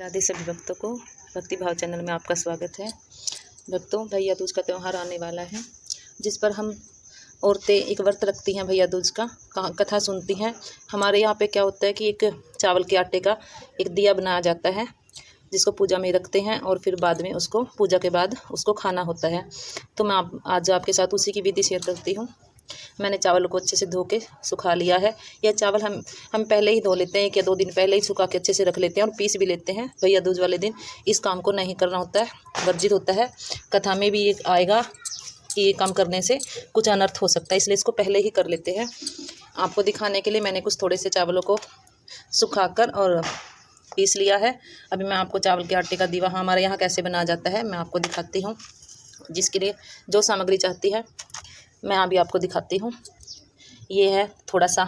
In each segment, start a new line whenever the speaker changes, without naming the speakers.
राधे सभी भक्तों को भक्ति भाव चैनल में आपका स्वागत है। भक्तों, भैया दूज का त्यौहार आने वाला है, जिस पर हम औरतें एक व्रत रखती हैं। भैया दूज का कथा सुनती हैं। हमारे यहाँ पे क्या होता है कि एक चावल के आटे का एक दिया बनाया जाता है, जिसको पूजा में रखते हैं और फिर बाद में उसको पूजा के बाद उसको खाना होता है। तो मैं आज आपके साथ उसी की विधि शेयर करती हूँ। मैंने चावल को अच्छे से धो के सुखा लिया है। यह चावल हम पहले ही धो लेते हैं, 1 या 2 दिन पहले ही सुखा के अच्छे से रख लेते हैं और पीस भी लेते हैं। भैया दूज वाले दिन इस काम को नहीं करना होता है, वर्जित होता है। कथा में भी ये आएगा कि ये काम करने से कुछ अनर्थ हो सकता है, इसलिए इसको पहले ही कर लेते हैं। आपको दिखाने के लिए मैंने कुछ थोड़े से चावलों को सुखाकर और पीस लिया है। अभी मैं आपको चावल के आटे का दीवा हमारे यहाँ कैसे बनाया जाता है मैं आपको दिखाती हूँ। जिसके लिए जो सामग्री चाहती है मैं अभी आपको दिखाती हूँ। ये है थोड़ा सा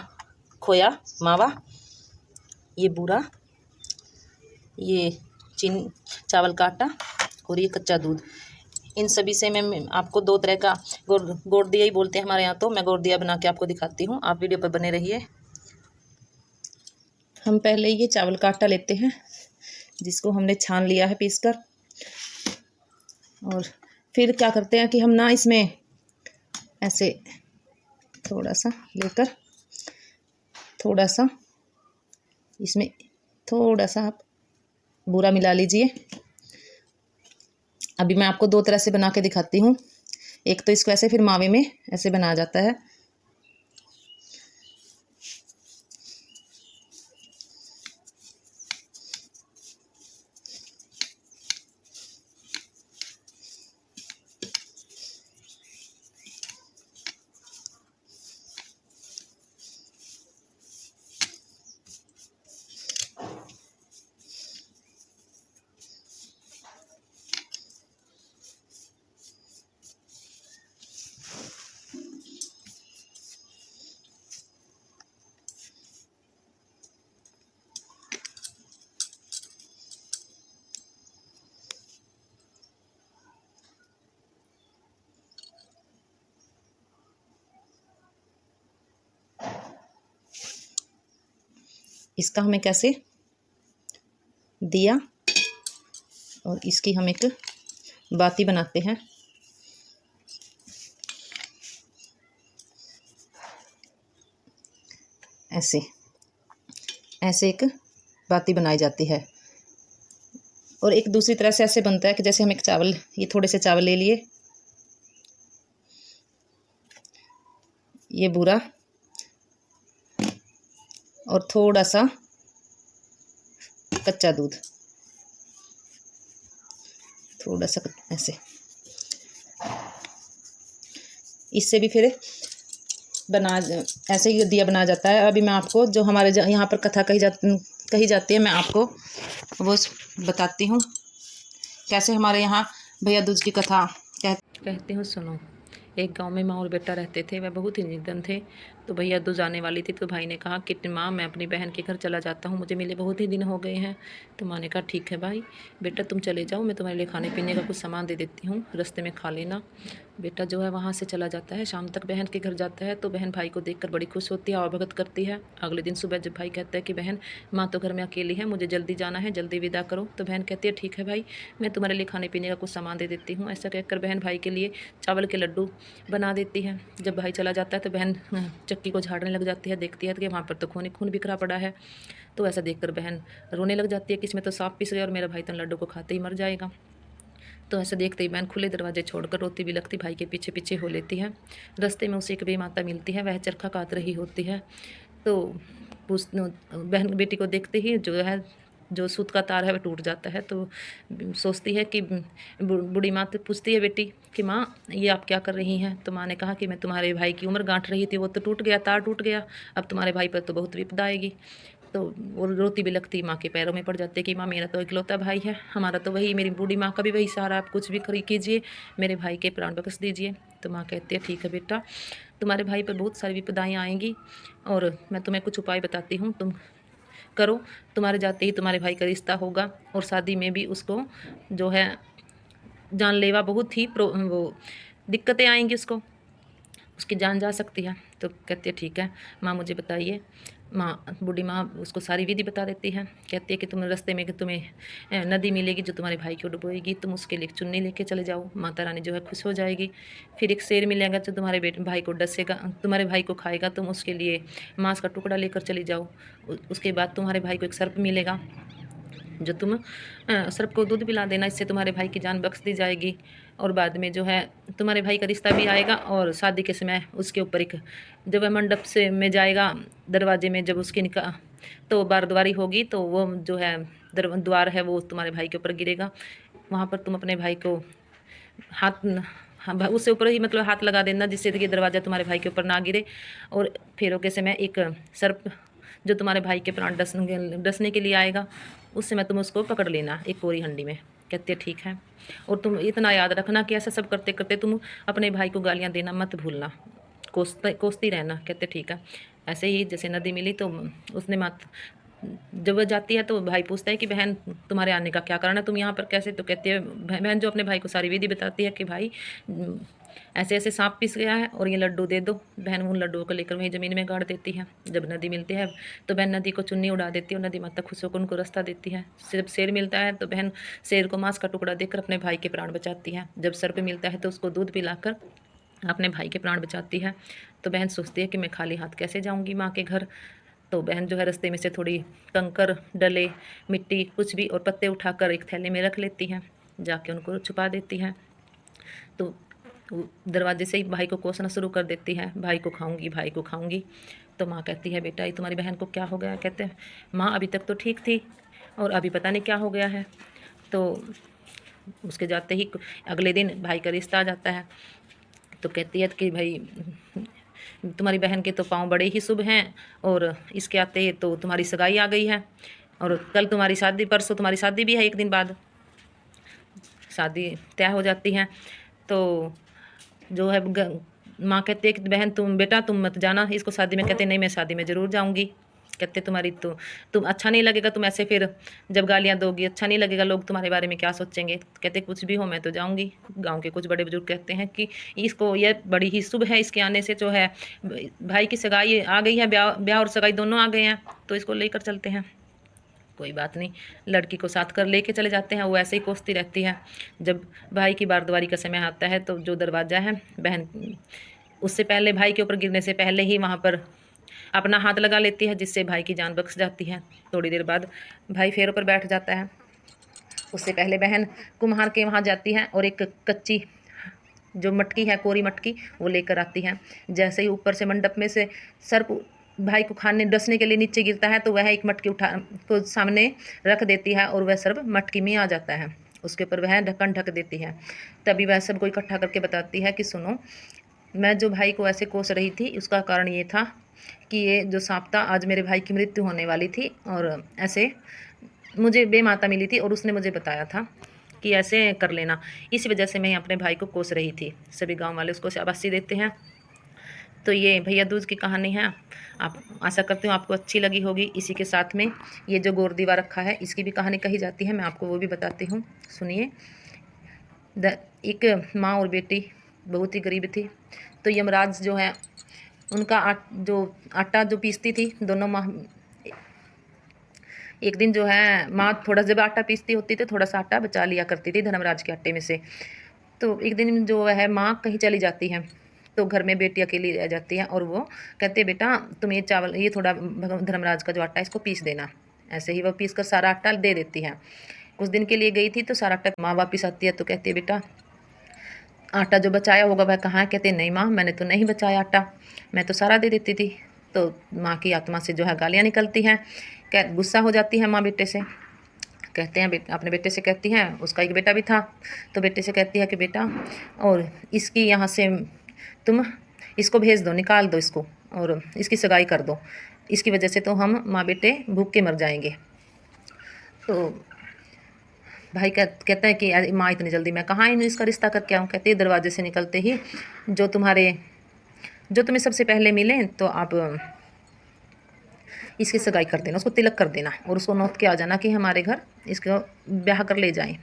खोया मावा, ये बूरा, ये चावल का आटा और ये कच्चा दूध। इन सभी से मैं आपको 2 तरह का गोड़ दिया ही बोलते हैं हमारे यहाँ, तो मैं गोड़ दिया बना के आपको दिखाती हूँ। आप वीडियो पर बने रहिए। हम पहले ये चावल का आटा लेते हैं, जिसको हमने छान लिया है पीसकर, और फिर क्या करते हैं कि हम ना इसमें ऐसे थोड़ा सा लेकर थोड़ा सा इसमें थोड़ा सा आप बूरा मिला लीजिए। अभी मैं आपको 2 तरह से बना के दिखाती हूँ। एक तो इसको ऐसे, फिर मावे में ऐसे बनाया जाता है। इसका हमें कैसे दिया और इसकी हम एक बाती बनाते हैं। ऐसे ऐसे एक बाती बनाई जाती है। और एक दूसरी तरह से ऐसे बनता है कि जैसे हम एक चावल, ये थोड़े से चावल ले लिए, ये बूरा और थोड़ा सा कच्चा दूध, थोड़ा सा ऐसे, इससे भी फिर ऐसे ही दिया बनाया जाता है। अभी मैं आपको जो हमारे यहाँ पर कथा कही जाती है, मैं आपको वो बताती हूँ कैसे हमारे यहाँ भैया दूज की कथा कहते हूँ। सुनो। एक गांव में माँ और बेटा रहते थे। वह बहुत ही निर्धन थे। तो भैया दूज आने वाली थी, तो भाई ने कहा कि माँ, मैं अपनी बहन के घर चला जाता हूँ, मुझे मिले बहुत ही दिन हो गए हैं। तो माँ ने कहा ठीक है भाई, बेटा तुम चले जाओ, मैं तुम्हारे लिए खाने पीने का कुछ सामान दे देती हूँ, रास्ते में खा लेना। बेटा जो है वहाँ से चला जाता है, शाम तक बहन के घर जाता है। तो बहन भाई को देखकर बड़ी खुश होती है और भगत करती है। अगले दिन सुबह जब भाई कहता है कि बहन, माँ तो घर में अकेली है, मुझे जल्दी जाना है, जल्दी विदा करो। तो बहन कहती है ठीक है भाई, मैं तुम्हारे लिए खाने पीने का कुछ सामान दे देती हूँ। ऐसा कहकर बहन भाई के लिए चावल के लड्डू बना देती है। जब भाई चला जाता है तो बहन चक्की को झाड़ने लग जाती है, देखती है कि वहाँ पर तो खून ही खून बिखरा पड़ा है। तो ऐसा देखकर बहन रोने लग जाती है कि इसमें तो सांप पिस गया और मेरा भाई तो लड्डू को खाते ही मर जाएगा। तो ऐसा देखते ही बहन खुले दरवाजे छोड़कर रोती भी लगती भाई के पीछे पीछे हो लेती है। रास्ते में उसे एक बे माता मिलती है, वह चरखा काट रही होती है। तो बहन बेटी को देखते ही जो सूत का तार है वह टूट जाता है। तो सोचती है कि बूढ़ी माँ तो पूछती है बेटी कि माँ, ये आप क्या कर रही हैं? तो माँ ने कहा कि मैं तुम्हारे भाई की उम्र गांठ रही थी, वो तो टूट गया, तार टूट गया, अब तुम्हारे भाई पर तो बहुत विपदा आएगी। तो वो रोती भी लगती माँ के पैरों में पड़ जाती है कि माँ, मेरा तो इकलौता भाई है, हमारा तो वही, मेरी बूढ़ी माँ का भी वही सहारा, आप कुछ भी कीजिए, मेरे भाई के प्राण बख्श दीजिए। तो माँ कहती है ठीक है बेटा, तुम्हारे भाई पर बहुत सारी विपदाएँ आएंगी और मैं तुम्हें कुछ उपाय बताती हूँ, तुम करो। तुम्हारे जाते ही तुम्हारे भाई का रिश्ता होगा और शादी में भी उसको जो है जानलेवा बहुत ही वो दिक्कतें आएंगी, उसकी जान जा सकती है। तो कहती है ठीक है माँ, मुझे बताइए। माँ, बूढ़ी माँ उसको सारी विधि बता देती है। कहती है कि तुम रास्ते में कि तुम्हें नदी मिलेगी जो तुम्हारे भाई को डुबोएगी, तुम उसके लिए चुन्नी लेके चले जाओ। माता रानी जो है खुश हो जाएगी। फिर एक शेर मिलेगा जो तुम्हारे बेटे भाई को डसेगा, तुम्हारे भाई को खाएगा, तुम उसके लिए मांस का टुकड़ा लेकर चली जाओ। उसके बाद तुम्हारे भाई को एक सर्प मिलेगा जो तुम सर्प को दूध पिला देना, इससे तुम्हारे भाई की जान बख्श दी जाएगी। और बाद में जो है तुम्हारे भाई का रिश्ता भी आएगा। और शादी के समय उसके ऊपर एक, जब वह मंडप से में जाएगा, दरवाजे में जब उसकी निकाह तो बारद्वारी होगी, तो वो जो है द्वार है वो तुम्हारे भाई के ऊपर गिरेगा। वहाँ पर तुम अपने भाई को हाथ उससे ऊपर ही मतलब हाथ लगा देना, जिससे कि दरवाज़ा तुम्हारे भाई के ऊपर ना गिरे। और फेरों के समय एक सर्प जो तुम्हारे भाई के प्राण डसने के लिए आएगा, उस समय तुम उसको पकड़ लेना एक कोरी हंडी में। कहते ठीक है। और तुम इतना याद रखना कि ऐसा सब करते करते तुम अपने भाई को गालियाँ देना मत भूलना, कोसती रहना। कहते ठीक है। ऐसे ही जैसे नदी मिली तो उसने जब वह जाती है तो भाई पूछता है कि बहन तुम्हारे आने का क्या कारण है, तुम यहाँ पर कैसे? तो कहती है बहन जो अपने भाई को सारी विधि बताती है कि भाई ऐसे ऐसे सांप पिस गया है और ये लड्डू दे दो। बहन उन लड्डुओं को लेकर वहीं ज़मीन में गाड़ देती है। जब नदी मिलती है तो बहन नदी को चुन्नी उड़ा देती है और नदी माता खुश होकर उनको रास्ता देती है। जब शेर मिलता है तो बहन शेर को मांस का टुकड़ा देकर अपने भाई के प्राण बचाती है। जब सर्प मिलता है तो उसको दूध पिलाकर अपने भाई के प्राण बचाती है। तो बहन सोचती है कि मैं खाली हाथ कैसे जाऊँगी माँ के घर। तो बहन जो है रास्ते में से थोड़ी कंकर, डले, मिट्टी कुछ भी और पत्ते उठाकर एक थैले में रख लेती है, जाके उनको छुपा देती है। तो दरवाजे से ही भाई को कोसना शुरू कर देती है, भाई को खाऊंगी, भाई को खाऊंगी। तो माँ कहती है बेटा ये तुम्हारी बहन को क्या हो गया? कहते हैं माँ अभी तक तो ठीक थी और अभी पता नहीं क्या हो गया है। तो उसके जाते ही अगले दिन भाई का रिश्ता आ जाता है। तो कहती है कि भाई तुम्हारी बहन के तो पाँव बड़े ही शुभ हैं और इसके आते तो तुम्हारी सगाई आ गई है और कल तुम्हारी शादी, परसों तुम्हारी शादी भी है, एक दिन बाद शादी तय हो जाती है। तो जो है माँ कहती है कि बहन बेटा तुम मत जाना इसको शादी में। कहते नहीं मैं शादी में ज़रूर जाऊँगी। कहते तुम्हारी तो तुम अच्छा नहीं लगेगा, तुम ऐसे फिर जब गालियाँ दोगी अच्छा नहीं लगेगा, लोग तुम्हारे बारे में क्या सोचेंगे। कहते कुछ भी हो मैं तो जाऊँगी। गांव के कुछ बड़े बुजुर्ग कहते हैं कि इसको यह बड़ी ही शुभ है, इसके आने से जो है भाई की सगाई आ गई है, ब्याह और सगाई दोनों आ गए हैं, तो इसको लेकर चलते हैं। कोई बात नहीं, लड़की को साथ कर लेके चले जाते हैं। वो ऐसे ही कोसती रहती है। जब भाई की बारद्वारी का समय आता है तो जो दरवाज़ा है, बहन उससे पहले भाई के ऊपर गिरने से पहले ही वहाँ पर अपना हाथ लगा लेती है, जिससे भाई की जान बख्श जाती है। थोड़ी देर बाद भाई फेरों पर बैठ जाता है। उससे पहले बहन कुम्हार के वहाँ जाती है और एक कच्ची जो मटकी है, कोरी मटकी, वो लेकर आती है। जैसे ही ऊपर से मंडप में से सर्प भाई को खाने डसने के लिए नीचे गिरता है तो वह एक मटकी उठा को सामने रख देती है और वह सर्प मटकी में आ जाता है। उसके ऊपर वह ढक्कन ढक देती है। तभी वह सबको इकट्ठा करके बताती है कि सुनो, मैं जो भाई को ऐसे कोस रही थी उसका कारण ये था कि ये जो सांप था, आज मेरे भाई की मृत्यु होने वाली थी और ऐसे मुझे बेमाता मिली थी और उसने मुझे बताया था कि ऐसे कर लेना, इस वजह से मैं अपने भाई को कोस रही थी। सभी गांव वाले उसको शाबाशी देते हैं। तो ये भैया दूज की कहानी है। आप आशा करती हूँ आपको अच्छी लगी होगी। इसी के साथ में ये जो गोर दीवा रखा है इसकी भी कहानी कही जाती है, मैं आपको वो भी बताती हूँ, सुनिए। एक माँ और बेटी बहुत ही गरीब थी। तो यमराज जो है उनका आटा जो पीसती थी दोनों माँ, एक दिन जो है माँ थोड़ा जब आटा पीसती होती थी थोड़ा सा आटा बचा लिया करती थी धर्मराज के आटे में से। तो एक दिन जो है माँ कहीं चली जाती है तो घर में बेटी अकेली रह जाती है और वो कहते बेटा तुम ये चावल, ये थोड़ा धर्मराज का जो आटा है इसको पीस देना। ऐसे ही वह पीस कर सारा आटा दे देती है। कुछ दिन के लिए गई थी तो सारा आटा, माँ वापिस आती है तो कहती है बेटा आटा जो बचाया होगा वह कहाँ है? कहते नहीं माँ मैंने तो नहीं बचाया आटा, मैं तो सारा दे देती थी। तो माँ की आत्मा से जो है गालियाँ निकलती हैं, गुस्सा हो जाती है माँ बेटे से। कहते हैं अपने बेटे से कहती हैं, उसका एक बेटा भी था, तो बेटे से कहती है कि बेटा और इसकी यहाँ से तुम इसको भेज दो, निकाल दो इसको और इसकी सगाई कर दो, इसकी वजह से तो हम माँ बेटे भूख के मर जाएंगे। तो भाई कहता है कि माँ इतनी जल्दी मैं कहाँ इसका रिश्ता करके आऊँ? कहते दरवाजे से निकलते ही जो तुम्हें सबसे पहले मिले तो आप इसकी सगाई कर देना, उसको तिलक कर देना और उसको नौत के आ जाना कि हमारे घर इसको ब्याह कर ले जाएं।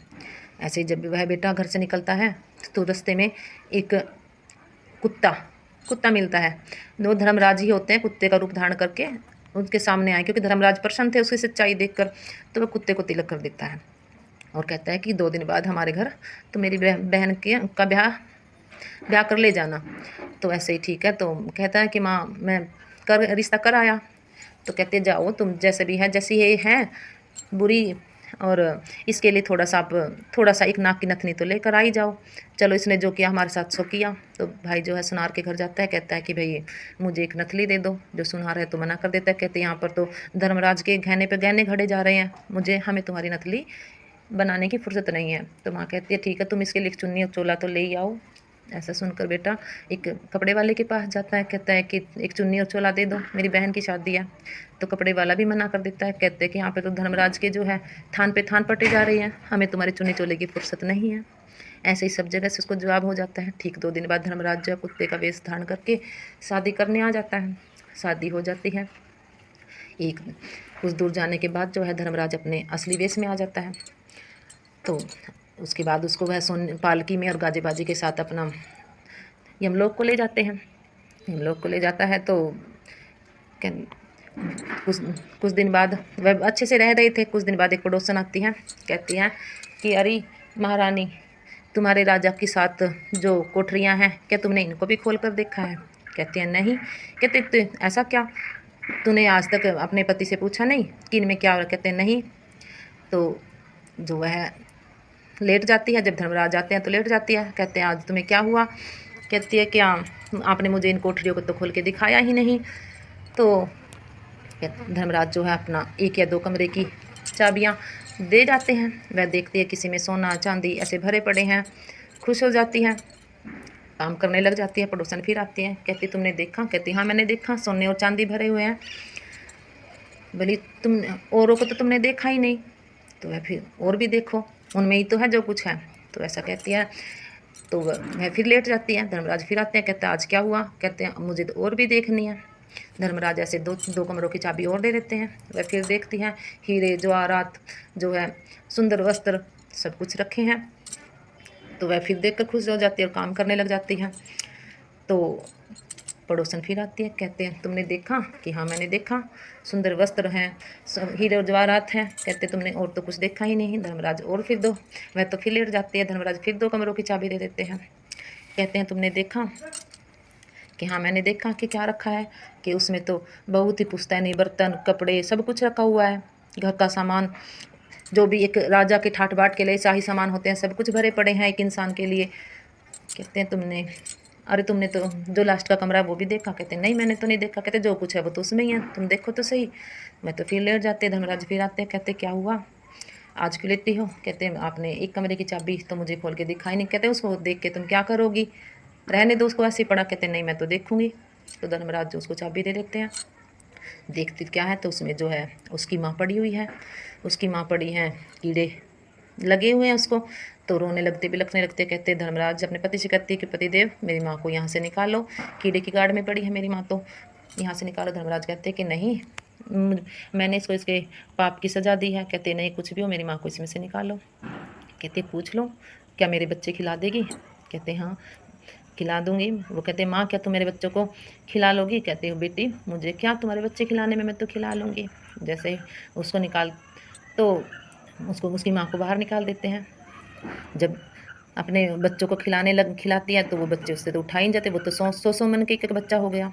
ऐसे ही जब वह बेटा घर से निकलता है तो रास्ते में एक कुत्ता मिलता है। दो धर्मराज ही होते हैं कुत्ते का रूप धारण करके उनके सामने आए, क्योंकि धर्मराज प्रसन्न थे उसकी सच्चाई देखकर। तो वह कुत्ते को तिलक कर देता है और कहता है कि 2 दिन बाद हमारे घर तो मेरी बहन के का ब्याह ब्याह कर ले जाना। तो ऐसे ही ठीक है। तो कहता है कि माँ मैं रिश्ता कर आया। तो कहते जाओ तुम जैसे भी है, जैसी ये है बुरी, और इसके लिए थोड़ा सा एक नाक की नथनी तो लेकर आई जाओ। चलो इसने जो किया हमारे साथ सो किया। तो भाई जो है सुनार के घर जाता है, कहता है कि भाई मुझे एक नथली दे दो। जो सुनार है तो मना कर देता है, कहते यहाँ पर तो धर्मराज के गहने पे गहने घड़े जा रहे हैं, हमें तुम्हारी नथली बनाने की फुर्सत नहीं है। तो माँ कहती है ठीक है, तुम इसके लिए चुन्नी और चोला तो ले ही आओ। ऐसा सुनकर बेटा एक कपड़े वाले के पास जाता है, कहता है कि एक चुन्नी और चोला दे दो, मेरी बहन की शादी है। तो कपड़े वाला भी मना कर देता है, कहते हैं कि यहाँ पे तो धर्मराज के जो है थान पे थान पटे जा रही हैं, हमें तुम्हारी चुन्नी चोले की फुर्सत नहीं है। ऐसे ही सब जगह से उसको जवाब हो जाता है। ठीक 2 दिन बाद धर्मराज जो है कुत्ते का वेश धारण करके शादी करने आ जाता है। शादी हो जाती है। एक कुछ दूर जाने के बाद जो है धर्मराज अपने असली वेश में आ जाता है। तो उसके बाद उसको वह सोन पालकी में और गाजे बाजी के साथ अपना यमलोक को ले जाते हैं। यमलोक को ले जाता है। तो कुछ कुछ दिन बाद वह अच्छे से रह रहे थे। कुछ दिन बाद एक पड़ोसन आती है, कहती हैं कि अरे महारानी, तुम्हारे राजा के साथ जो कोठरियाँ हैं क्या तुमने इनको भी खोल कर देखा है? कहती हैं नहीं। कहते ऐसा क्या, तूने आज तक अपने पति से पूछा नहीं कि इनमें क्या हो? कहते हैं नहीं। तो जो वह लेट जाती है, जब धर्मराज आते हैं तो लेट जाती है। कहते हैं आज तुम्हें क्या हुआ? कहती है क्या आपने मुझे इन कोठरियों को तो खोल के दिखाया ही नहीं। तो धर्मराज जो है अपना 1 या 2 कमरे की चाबियां दे जाते हैं। वह देखती है किसी में सोना चांदी ऐसे भरे पड़े हैं, खुश हो जाती है, काम करने लग जाती है। पड़ोसन फिर आती है, कहती तुमने देखा? कहती हाँ मैंने देखा, सोने और चांदी भरे हुए हैं। बोली तुम औरों को तो तुमने देखा ही नहीं। तो वह फिर और भी देखो, उनमें ही तो है जो कुछ है। तो ऐसा कहती है। तो वह फिर लेट जाती है। धर्मराज फिर आते हैं, कहते हैं आज क्या हुआ? कहते हैं मुझे तो और भी देखनी है। धर्मराज ऐसे 2 कमरों की चाबी और दे देते हैं। वह फिर देखती हैं, हीरे जवाहरात जो है, सुंदर वस्त्र सब कुछ रखे हैं। तो वह फिर देखकर खुश हो जाती है और काम करने लग जाती है। तो पड़ोसन फिर आती है, कहते हैं तुमने देखा? कि हाँ मैंने देखा, सुंदर वस्त्र हैं, हीरे और जवाहरात हैं। कहते तुमने और तो कुछ देखा ही नहीं। धर्मराज और फिर दो। वह तो फिर लेट जाती है। धर्मराज फिर 2 कमरों की चाबी दे देते हैं, कहते हैं तुमने देखा? कि हाँ मैंने देखा। कि क्या रखा है? कि उसमें तो बहुत ही पुश्तैनी बर्तन कपड़े सब कुछ रखा हुआ है, घर का सामान जो भी एक राजा के ठाट बाट के लिए शाही सामान होते हैं सब कुछ भरे पड़े हैं एक इंसान के लिए। कहते हैं तुमने तो जो लास्ट का कमरा है वो भी देखा? कहते हैं नहीं मैंने तो नहीं देखा। कहते जो कुछ है वो तो उसमें ही है, तुम देखो तो सही। मैं तो फिर लेट जाते। धर्मराज फिर आते हैं, कहते क्या हुआ आज क्यों लेटी हो? कहते हैं आपने 1 कमरे की चाबी तो मुझे खोल के दिखाई नहीं। कहते उसको देख के तुम क्या करोगी? रहने दो उसको ऐसे ही पड़ा। कहते नहीं मैं तो देखूंगी। तो धर्मराज जो उसको चाबी दे देते हैं। देखती क्या है तो उसमें जो है उसकी माँ पड़ी हुई है। उसकी माँ पड़ी हैं, कीड़े लगे हुए हैं उसको। तो रोने लगते बिलखने लगते। कहते धर्मराज अपने पति से कहती है कि पतिदेव मेरी माँ को यहाँ से निकालो, कीड़े की गाड़ में पड़ी है मेरी माँ, तो यहाँ से निकालो। धर्मराज कहते कि नहीं मैंने इसको इसके पाप की सज़ा दी है। कहते नहीं कुछ भी हो मेरी माँ को इसमें से निकालो। कहते पूछ लो क्या मेरे बच्चे खिला देगी? कहते हाँ खिला दूंगी। वो कहते माँ क्या तुम मेरे बच्चों को खिला लोगी? कहते हो बेटी मुझे क्या तुम्हारे बच्चे खिलाने में, मैं तो खिला लूँगी। जैसे उसको निकाल तो उसको उसकी माँ को बाहर निकाल देते हैं। जब अपने बच्चों को खिलाती है तो वो बच्चे उससे तो उठा ही नहीं जाते। वो तो 100 मन के एक बच्चा हो गया,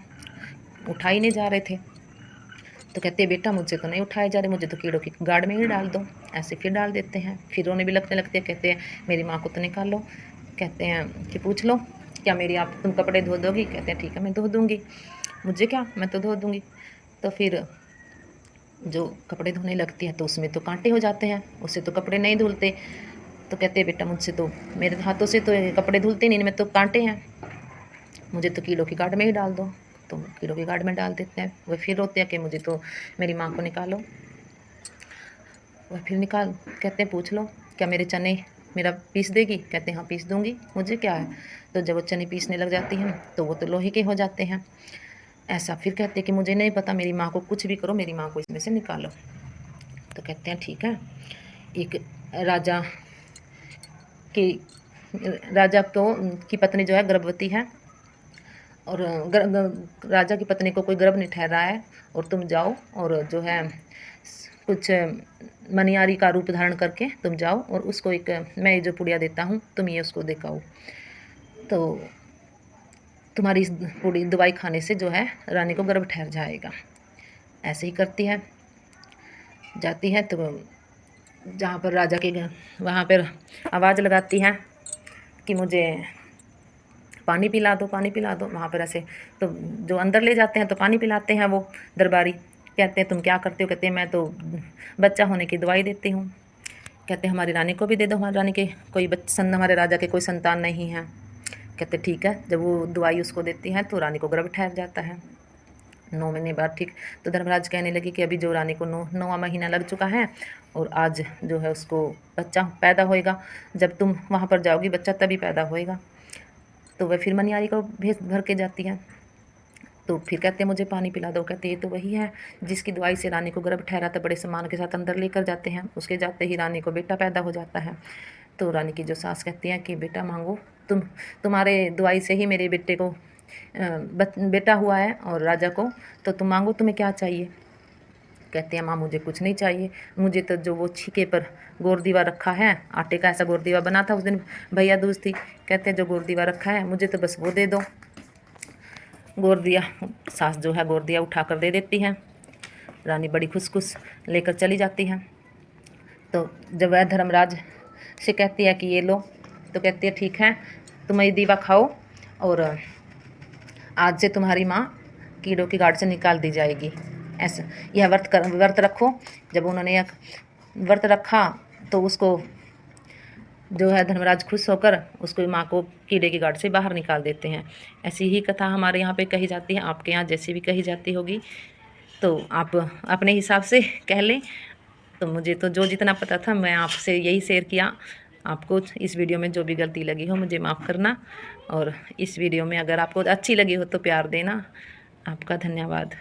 उठा ही नहीं जा रहे थे। तो कहते हैं बेटा मुझसे तो नहीं उठाए जा रहे, मुझे तो कीड़ों की गाड़ में ही डाल दो। ऐसे फिर डाल देते हैं। फिर रोने भी लगने लगते हैं। कहते हैं मेरी माँ को तो निकाल लो। कहते हैं कि पूछ लो क्या तुम कपड़े धो दोगी? कहते हैं ठीक है मैं धो दूँगी, मुझे क्या मैं तो धो दूँगी। तो फिर जो कपड़े धोने लगती है तो उसमें तो कांटे हो जाते हैं, उससे तो कपड़े नहीं धुलते। तो कहते हैं बेटा मुझसे तो मेरे हाथों से तो कपड़े धुलते नहीं, इनमें तो कांटे हैं, मुझे तो कीड़ों की गाड़ में ही डाल दो। तो कीड़ों की गाड़ में डाल देते हैं। वह फिर रोते हैं कि मुझे तो मेरी माँ को निकालो। वह फिर कहते हैं पूछ लो क्या मेरे चने मेरा पीस देगी? कहते हैं हाँ पीस दूँगी, मुझे क्या है। तो जब वो चने पीसने लग जाती हैं तो वो तो लोहे के हो जाते हैं। ऐसा फिर कहते हैं कि मुझे नहीं पता, मेरी माँ को कुछ भी करो, मेरी माँ को इसमें से निकालो। तो कहते हैं ठीक है। एक राजा की पत्नी जो है गर्भवती है और राजा की पत्नी को कोई गर्भ नहीं ठहरा है, और तुम जाओ और जो है कुछ मनियारी का रूप धारण करके तुम जाओ और उसको एक मैं ये जो पुड़िया देता हूँ तुम ये उसको दिखाओ, तो तुम्हारी इस पूरी दवाई खाने से जो है रानी को गर्भ ठहर जाएगा। ऐसे ही करती है, जाती है तो जहाँ पर राजा के वहाँ पर आवाज़ लगाती है कि मुझे पानी पिला दो, पानी पिला दो। वहाँ पर ऐसे तो जो अंदर ले जाते हैं तो पानी पिलाते हैं वो दरबारी। कहते हैं तुम क्या करते हो? कहते हैं मैं तो बच्चा होने की दवाई देती हूँ। कहते हैं हमारी रानी को भी दे दो, हमारी रानी के कोई हमारे राजा के कोई संतान नहीं है। कहते ठीक है। जब वो दवाई उसको देती है तो रानी को गर्भ ठहर जाता है 9 महीने बाद। ठीक, तो धर्मराज कहने लगे कि अभी जो रानी को 9वां महीना लग चुका है और आज जो है उसको बच्चा पैदा होएगा। जब तुम वहाँ पर जाओगी बच्चा तभी पैदा होएगा। तो वह फिर मनियारी को भेज भर के जाती है। तो फिर कहते हैं मुझे पानी पिला दो। कहते ये तो वही है जिसकी दवाई से रानी को गर्भ ठहरा था। बड़े सम्मान के साथ अंदर लेकर जाते हैं। उसके जाते ही रानी को बेटा पैदा हो जाता है। तो रानी की जो सास कहती हैं कि बेटा मांगो, तुम्हारे दवाई से ही मेरे बेटे को बेटा हुआ है और राजा को, तो तुम मांगो, तुम्हें क्या चाहिए? कहते हैं माँ मुझे कुछ नहीं चाहिए, मुझे तो जो वो छीके पर गोरदीवा रखा है, आटे का ऐसा गोरदीवा बना था उस दिन भैया दूज थी। कहते हैं जो गोरदीवा रखा है मुझे तो बस वो दे दो। गोरदिया सास जो है गोरदिया उठा कर दे देती है। रानी बड़ी खुश लेकर चली जाती है। तो जब वह धर्मराज से कहती है कि ये लो, तो कहती है ठीक है तुम ये दीवा खाओ और आज से तुम्हारी माँ कीड़ों की गाड़ से निकाल दी जाएगी। ऐसा यह व्रत रखो। जब उन्होंने यह व्रत रखा तो उसको जो है धर्मराज खुश होकर उसको माँ को कीड़े की गाड़ से बाहर निकाल देते हैं। ऐसी ही कथा हमारे यहाँ पे कही जाती है। आपके यहाँ जैसी भी कही जाती होगी तो आप अपने हिसाब से कह लें। तो मुझे तो जो जितना पता था मैं आपसे यही शेयर किया। आपको इस वीडियो में जो भी गलती लगी हो मुझे माफ़ करना, और इस वीडियो में अगर आपको अच्छी लगी हो तो प्यार देना। आपका धन्यवाद।